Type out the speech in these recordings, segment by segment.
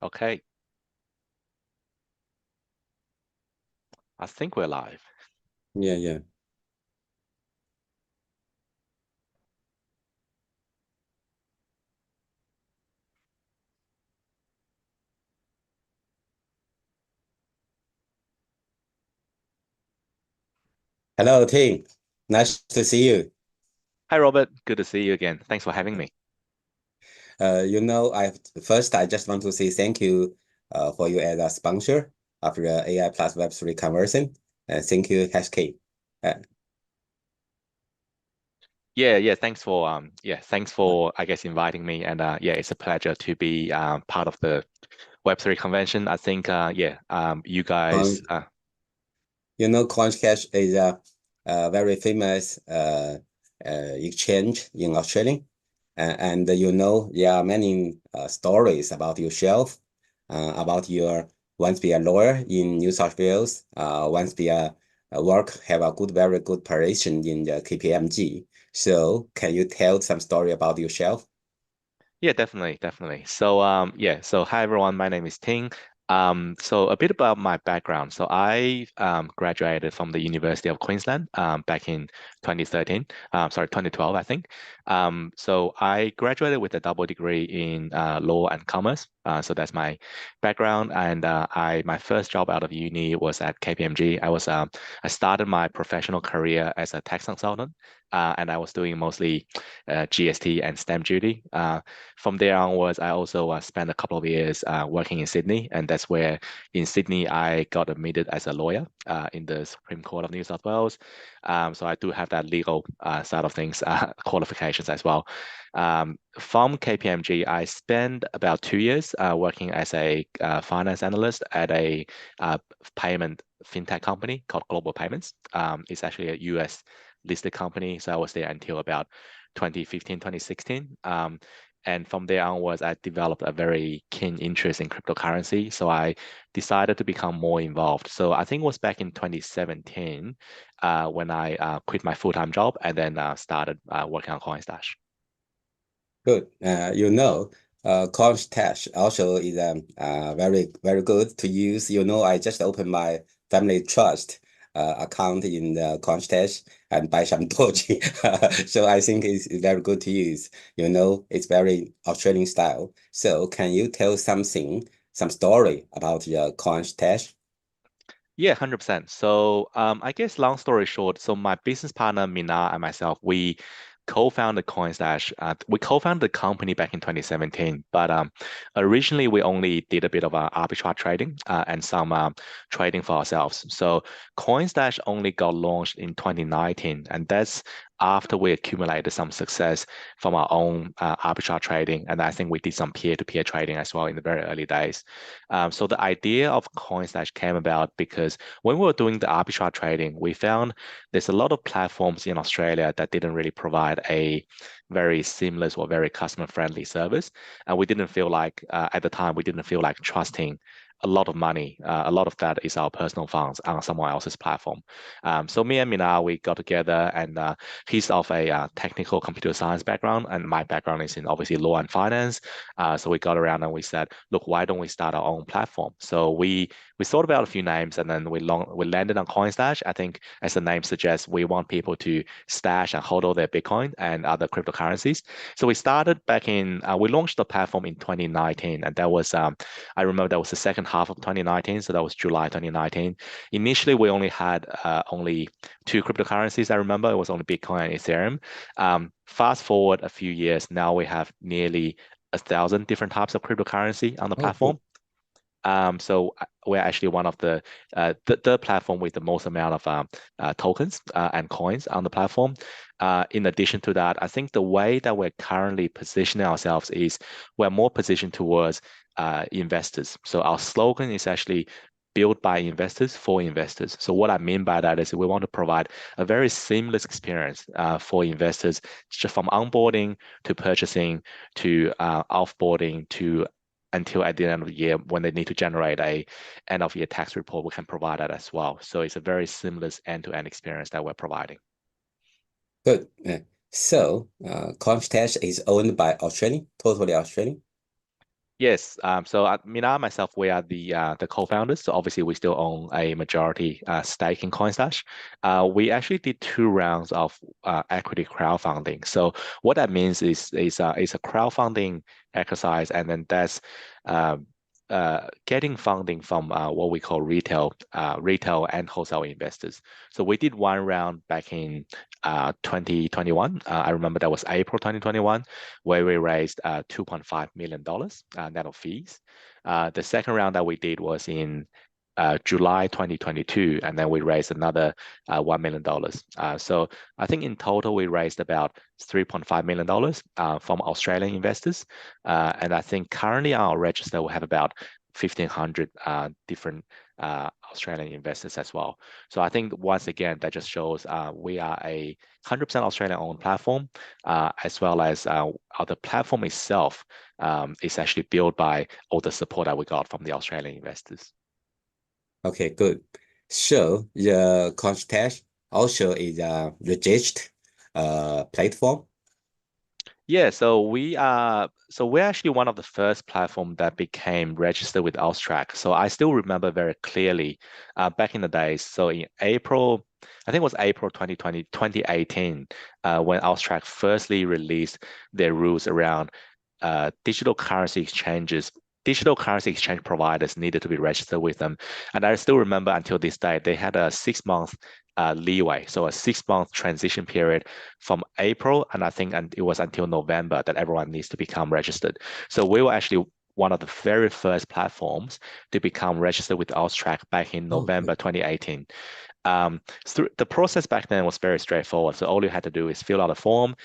Okay, I think we're live. Yeah. Hello, Ting. Nice to see you. Hi, Robert. Good to see you again. Thanks for having me. I just want to say thank you for you as a sponsor of the AI+WEB3 conversion. Thank you, HashK. Yeah. Thanks for I guess inviting me, and yeah, it's a pleasure to be part of the Web3 convention. I think you guys. Coinstash is a very famous exchange in Australia. And there are many stories about yourself, about your once be a lawyer in New South Wales, once be a have a very good position in the KPMG. So can you tell some story about yourself? Yeah, definitely. So so hi everyone, my name is Ting. So a bit about my background. So I graduated from the University of Queensland back in 2013. 2012, I think. So I graduated with a double degree in law and commerce. So that's my background. And my first job out of uni was at KPMG. I started my professional career as a tax consultant, and I was doing mostly GST and stamp duty. From there onwards, I also spent a couple of years working in Sydney, and that's where in Sydney I got admitted as a lawyer in the Supreme Court of New South Wales. So I do have that legal side of things qualifications as well. From KPMG, I spent about 2 years working as a finance analyst at a payment fintech company called Global Payments. It's actually a US listed company, so I was there until about 2015, 2016. And from there onwards, I developed a very keen interest in cryptocurrency. So I decided to become more involved. So I think it was back in 2017 when I quit my full-time job and then started working on Coinstash. Good. Coinstash also is very good to use. I just opened my family trust account in the Coinstash and buy some Doji. So I think it's very good to use. It's very Australian style. So can you tell some story about the Coinstash? Yeah, 100%. So I guess long story short, so my business partner Mina and myself, we co-founded Coinstash. We co-founded the company back in 2017, but originally we only did a bit of arbitrage trading and some trading for ourselves. So Coinstash only got launched in 2019, and that's after we accumulated some success from our own arbitrage trading, and I think we did some peer-to-peer trading as well in the very early days. So the idea of Coinstash came about because when we were doing the arbitrage trading, we found there's a lot of platforms in Australia that didn't really provide a very seamless or very customer-friendly service. And we didn't feel like, at the time, we didn't feel like trusting a lot of money. A lot of that is our personal funds on someone else's platform. So me and Mina, we got together, and he's of a technical computer science background, and my background is in obviously law and finance. So we got around and we said, look, why don't we start our own platform? So we thought about a few names, and then we landed on Coinstash. I think, as the name suggests, we want people to stash and hold all their Bitcoin and other cryptocurrencies. So we started back in, we launched the platform in 2019, and that was, I remember that was the second half of 2019, so that was July 2019. Initially, we only had only two cryptocurrencies. I remember it was only Bitcoin and Ethereum. Fast forward a few years, now we have nearly 1,000 different types of cryptocurrency on the platform. So we're actually one of the platform with the most amount of tokens and coins on the platform. In addition to that, I think the way that we're currently positioning ourselves is we're more positioned towards investors. So our slogan is actually built by investors for investors. So what I mean by that is we want to provide a very seamless experience for investors, just from onboarding to purchasing to offboarding to until at the end of the year when they need to generate a end of year tax report, we can provide that as well. So it's a very seamless end-to-end experience that we're providing. Good. So Coinstash is owned by Australian, totally Australian? Yes. So Mina and myself, we are the co-founders. So obviously, we still own a majority stake in Coinstash. We actually did 2 rounds of equity crowdfunding. So what that means is a crowdfunding exercise, and then that's um, getting funding from what we call retail and wholesale investors. So we did 1 round back in 2021. I remember that was April 2021, where we raised $2.5 million net of fees. The second round that we did was in July 2022, and then we raised another $1 million. So I think in total we raised about $3.5 million from Australian investors. And I think currently on our register we have about 1,500 different Australian investors as well. So I think once again that just shows we are a 100% Australian-owned platform, as well as the platform itself is actually built by all the support that we got from the Australian investors. Okay, good. So the Coinstash also is a registered platform. Yeah, we're actually one of the first platform that became registered with Austrac. So I still remember very clearly back in the days. So in April, I think it was April 2020, 2018, when Austrac firstly released their rules around digital currency exchanges. Digital currency exchange providers needed to be registered with them. And I still remember until this day, they had a 6-month leeway. So a 6-month transition period from April, and I think it was until November that everyone needs to become registered. So we were actually one of the very first platforms to become registered with Austrac back in November 2018. So the process back then was very straightforward. So all you had to do is fill out a form.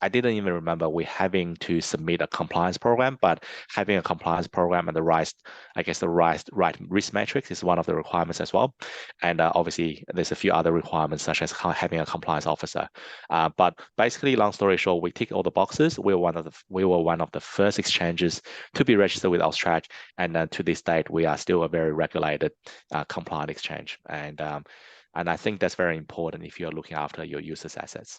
I didn't even remember we having to submit a compliance program, but having a compliance program and the right risk metrics is one of the requirements as well. And obviously, there's a few other requirements such as having a compliance officer. But basically, long story short, we tick all the boxes. We were one of the first exchanges to be registered with Austrac, and to this date, we are still a very regulated, compliant exchange. And I think that's very important if you're looking after your users' assets.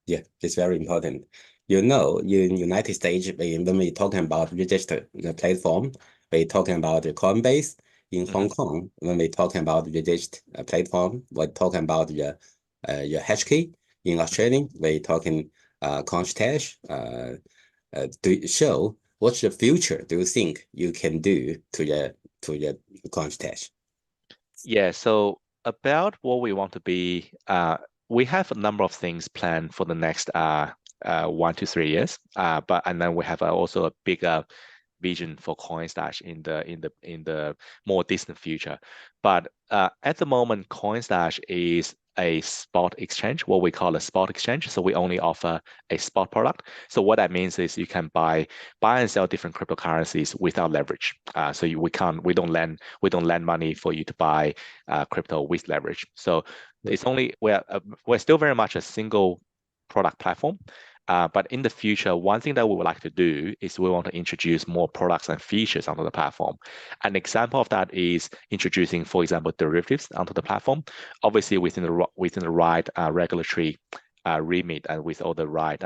Yeah, it's very important. You know, in United States, when we talking about registered platform, we talking about the Coinbase. In Hong Kong, when we talking about registered platform, we're talking about your HK. In Australia, we talking Coinstash. To show what's the future do you think you can do to your Coinstash? Yeah, so about what we want to be, we have a number of things planned for the next 1 to 3 years. And then we have also a bigger vision for Coinstash in the more distant future. But at the moment, Coinstash is a spot exchange, what we call a spot exchange. So we only offer a spot product. So what that means is you can buy and sell different cryptocurrencies without leverage. So we don't lend money for you to buy crypto with leverage. So it's only we're still very much a single product platform. But in the future, one thing that we would like to do is we want to introduce more products and features onto the platform. An example of that is introducing, for example, derivatives onto the platform, obviously within the right regulatory remit and with all the right,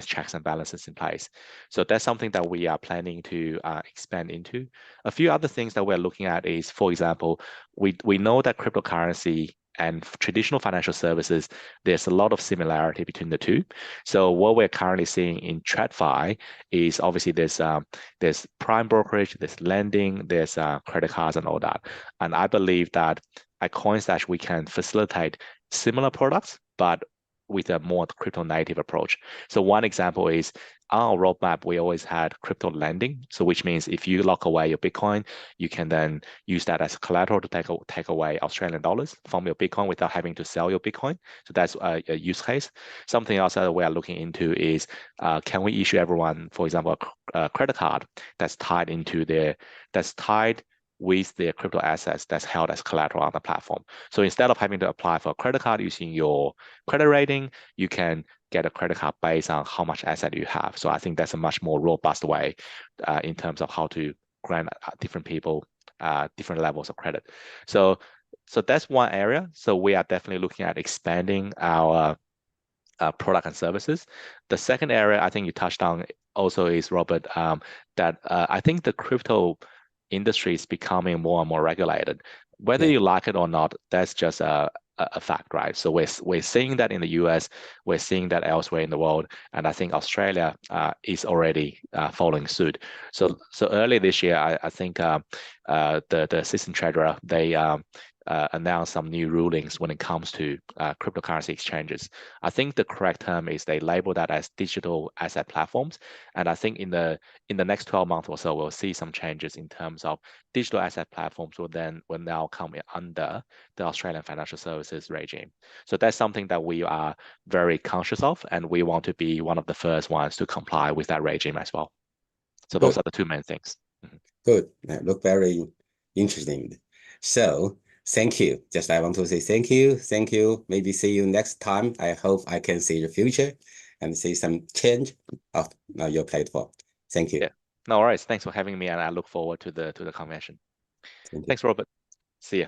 checks and balances in place. So that's something that we are planning to expand into. A few other things that we're looking at is, for example, we know that cryptocurrency and traditional financial services, there's a lot of similarity between the two. So what we're currently seeing in TradFi is obviously there's prime brokerage, there's lending, there's credit cards and all that. And I believe that at Coinstash, we can facilitate similar products, but with a more crypto native approach. So one example is our roadmap, we always had crypto lending. So which means if you lock away your Bitcoin, you can then use that as collateral to take away Australian dollars from your Bitcoin without having to sell your Bitcoin. So that's a use case. Something else that we are looking into is can we issue everyone, for example, a credit card that's tied with their crypto assets that's held as collateral on the platform. So instead of having to apply for a credit card using your credit rating, you can get a credit card based on how much asset you have. So I think that's a much more robust way in terms of how to grant different people different levels of credit. So that's one area. So we are definitely looking at expanding our product and services. The second area I think you touched on also is, Robert, that I think the crypto industry is becoming more and more regulated. Whether you like it or not, that's just a fact, right? So we're seeing that in the US, we're seeing that elsewhere in the world, and I think Australia is already following suit. So early this year, I think the assistant treasurer, they announced some new rulings when it comes to cryptocurrency exchanges. I think the correct term is they label that as digital asset platforms, and I think in the next 12 months or so, we'll see some changes in terms of digital asset platforms will now come under the Australian financial services regime. So that's something that we are very conscious of, and we want to be one of the first ones to comply with that regime as well. So those are the two main things. Good. Look very interesting. So thank you. Just I want to say thank you. Thank you. Maybe see you next time. I hope I can see the future and see some change of your platform. Thank you. Yeah. No worries. Thanks for having me, and I look forward to the convention. Thanks, Robert. See ya.